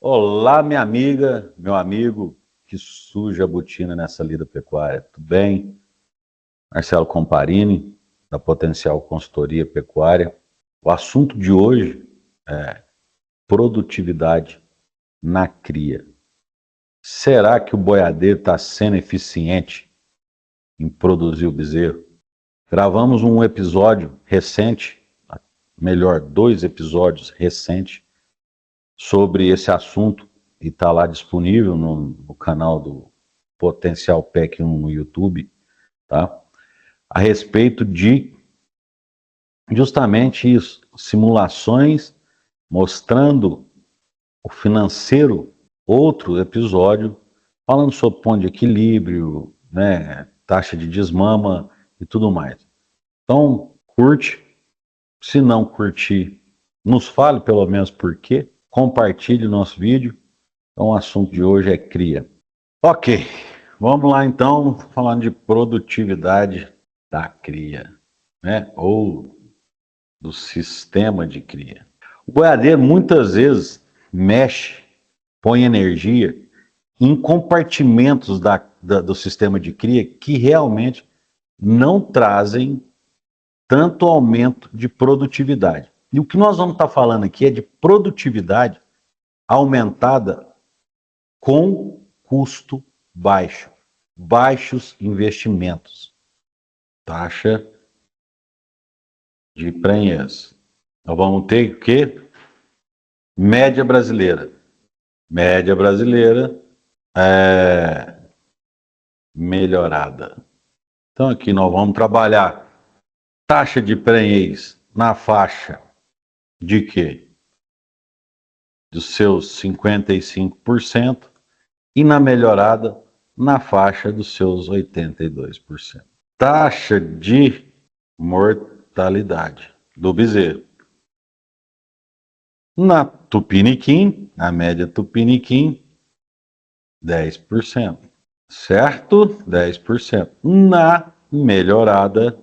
Olá, minha amiga, meu amigo que suja a botina nessa lida pecuária. Tudo bem? Marcelo Comparini, da Potencial Consultoria Pecuária. O assunto de hoje é produtividade na cria. Será que o boiadeiro está sendo eficiente em produzir o bezerro? Gravamos um episódio recente, melhor, 2 episódios recentes, sobre esse assunto e está lá disponível no canal do Potencial PEC 1 no YouTube, tá? A respeito de justamente isso, simulações mostrando o financeiro, outro episódio falando sobre ponto de equilíbrio, né, taxa de desmama e tudo mais. Então, curte, se não curtir, nos fale pelo menos por quê, compartilhe o nosso vídeo. Então, o assunto de hoje é cria. Ok, vamos lá então, falando de produtividade da cria, né? Ou do sistema de cria. O boiadeiro muitas vezes mexe, põe energia em compartimentos do sistema de cria que realmente não trazem tanto aumento de produtividade. E o que nós vamos estar falando aqui é de produtividade aumentada com custo baixo, baixos investimentos, taxa de prenhez. Nós vamos ter o quê? Média brasileira. Média brasileira é melhorada. Então aqui nós vamos trabalhar taxa de prenhez na faixa de quê? Dos seus 55% e na melhorada na faixa dos seus 82%. Taxa de mortalidade do bezerro. Na Tupiniquim, a média Tupiniquim, 10%. Certo? 10%. Na melhorada,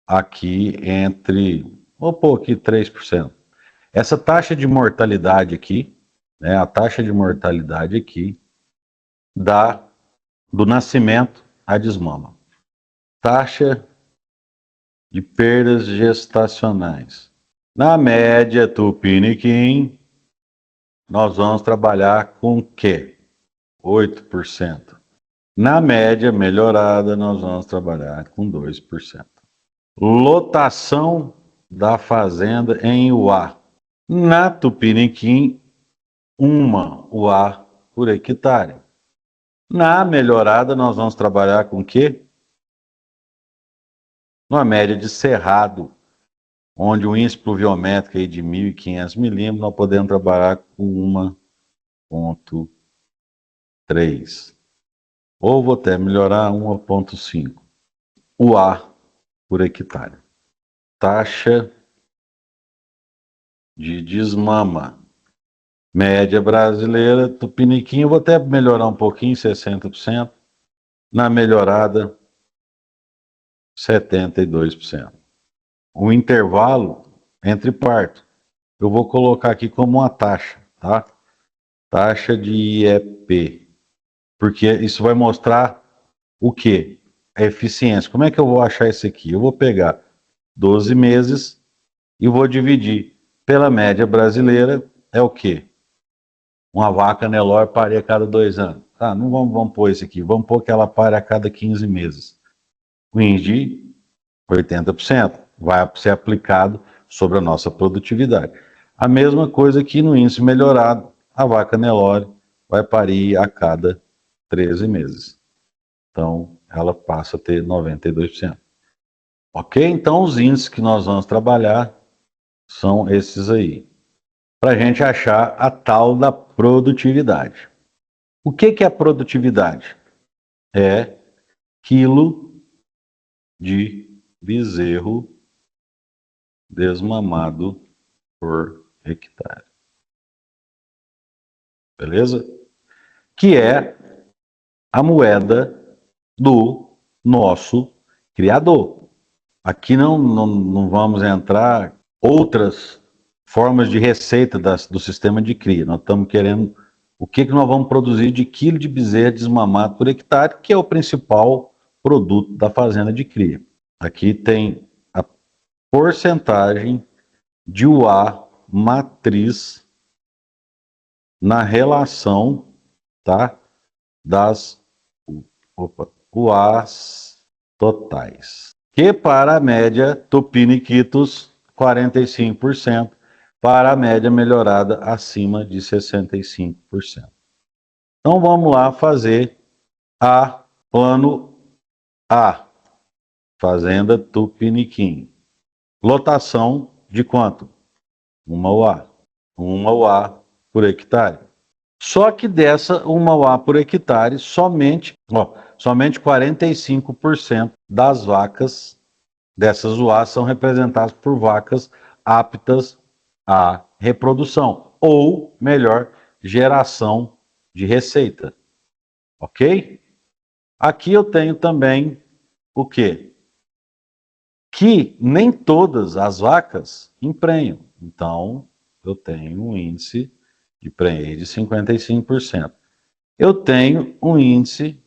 aqui entre, vou pôr aqui 3%. Essa taxa de mortalidade aqui, né, a taxa de mortalidade aqui, dá do nascimento à desmama. Taxa de perdas gestacionais. Na média Tupiniquim, nós vamos trabalhar com o quê? 8%. Na média melhorada, nós vamos trabalhar com 2%. Lotação da fazenda em UA. Na Tupiniquim, 1 UA por hectare. Na melhorada, nós vamos trabalhar com o quê? Numa média de cerrado, onde o índice pluviométrico aí de 1.500 milímetros, nós podemos trabalhar com 1,3. Ou vou até melhorar 1,5. UA por hectare. Taxa de desmama. Média brasileira, Tupiniquim, eu vou até melhorar um pouquinho, 60%. Na melhorada, 72%. O intervalo entre parto, eu vou colocar aqui como uma taxa, tá? Taxa de IEP. Porque isso vai mostrar o quê? A eficiência. Como é que eu vou achar isso aqui? Eu vou pegar 12 meses e vou dividir pela média brasileira, é o quê? Uma vaca Nelore paria a cada 2 anos. Tá, não vamos pôr isso aqui. Vamos pôr que ela pare a cada 15 meses. O índice de 80% vai ser aplicado sobre a nossa produtividade. A mesma coisa que no índice melhorado, a vaca Nelore vai parir a cada 13 meses. Então, ela passa a ter 92%. Ok? Então, os índices que nós vamos trabalhar são esses aí. Para a gente achar a tal da produtividade. O que é produtividade? É quilo de bezerro desmamado por hectare. Beleza? Que é a moeda do nosso criador. Aqui não vamos entrar outras formas de receita do sistema de cria. Nós estamos querendo o que nós vamos produzir de quilo de bezerro desmamado por hectare, que é o principal produto da fazenda de cria. Aqui tem a porcentagem de UA matriz na relação, tá, das UAs totais, que para a média tupiniquitos 45%, para a média melhorada acima de 65%. Então vamos lá fazer a plano A, fazenda Tupiniquim. Lotação de quanto? 1 UA. 1 UA por hectare. Só que dessa 1 UA por hectare, somente 45% das vacas dessas UAs são representadas por vacas aptas à reprodução, ou melhor, geração de receita. Ok? Aqui eu tenho também o quê? Que nem todas as vacas emprenham. Então, eu tenho um índice de prenhez de 55%. Eu tenho um índice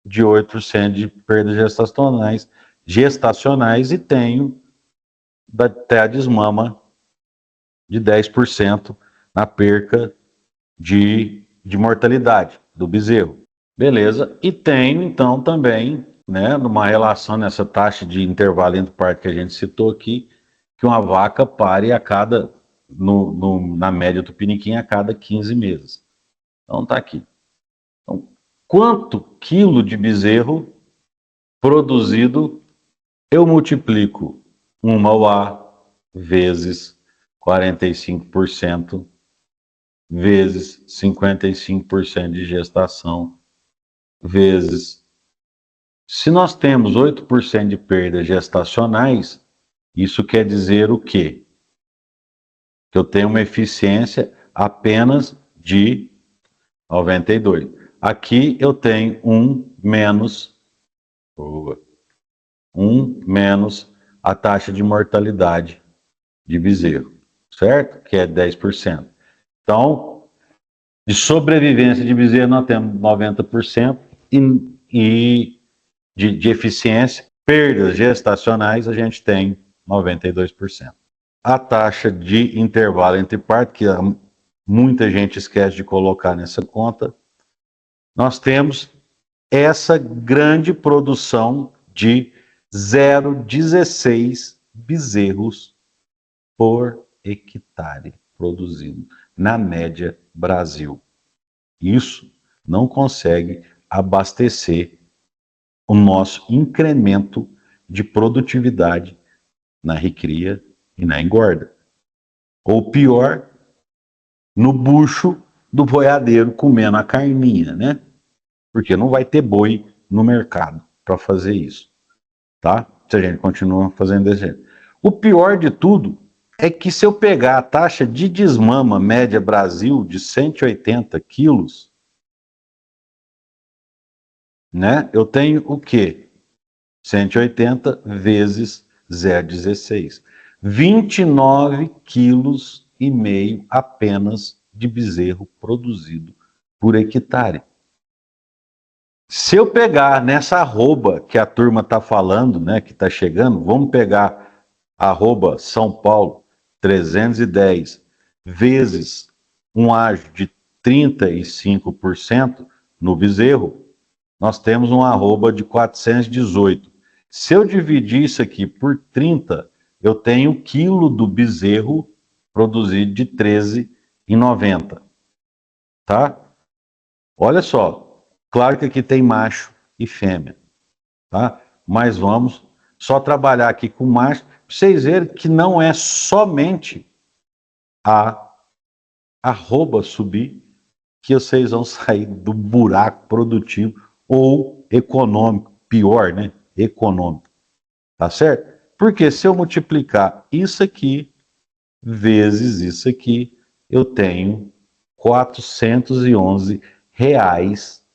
de 8% de perdas gestacionais e tenho até a desmama de 10% na perca de mortalidade do bezerro. Beleza? E tenho, então, também, né, numa relação nessa taxa de intervalo entre parto que a gente citou aqui, que uma vaca pare a cada, na média do piniquim, a cada 15 meses. Então, tá aqui. Então, quanto quilo de bezerro produzido eu multiplico 1 UA vezes 45% vezes 55% de gestação, vezes... Se nós temos 8% de perdas gestacionais, isso quer dizer o quê? Que eu tenho uma eficiência apenas de 92. Aqui eu tenho 1 menos a taxa de mortalidade de bezerro, certo? Que é 10%. Então, de sobrevivência de bezerro nós temos 90% e de eficiência, perdas gestacionais a gente tem 92%. A taxa de intervalo entre parto, que muita gente esquece de colocar nessa conta, nós temos essa grande produção de 0,16 bezerros por hectare produzido, na média Brasil. Isso não consegue abastecer o nosso incremento de produtividade na recria e na engorda. Ou pior, no bucho do boiadeiro comendo a carninha, né? Porque não vai ter boi no mercado para fazer isso, tá? Se a gente continua fazendo desse jeito. O pior de tudo é que se eu pegar a taxa de desmama média Brasil de 180 quilos, né? Eu tenho o quê? 180 vezes 0,16. 29 quilos e meio apenas de bezerro produzido por hectare. Se eu pegar nessa arroba que a turma está falando, né, que está chegando, vamos pegar arroba São Paulo 310 vezes um ágio de 35% no bezerro, nós temos um arroba de 418. Se eu dividir isso aqui por 30, eu tenho o quilo do bezerro produzido de 13,90. Tá? Olha só, claro que aqui tem macho e fêmea, tá? Mas vamos só trabalhar aqui com macho, para vocês verem que não é somente a arroba subir que vocês vão sair do buraco produtivo ou econômico, pior, né? Econômico. Tá certo? Porque se eu multiplicar isso aqui vezes isso aqui, eu tenho 411 reais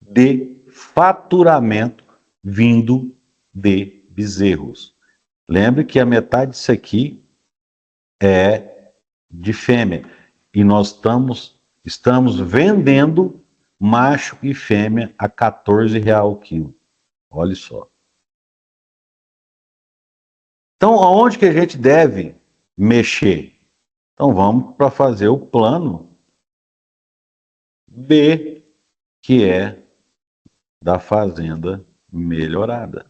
de faturamento vindo de bezerros. Lembre que a metade disso aqui é de fêmea. E nós estamos Estamos vendendo macho e fêmea a R$ 14 o quilo. Olha só. Então, aonde que a gente deve mexer? Então, vamos para fazer o plano B, que é da fazenda melhorada.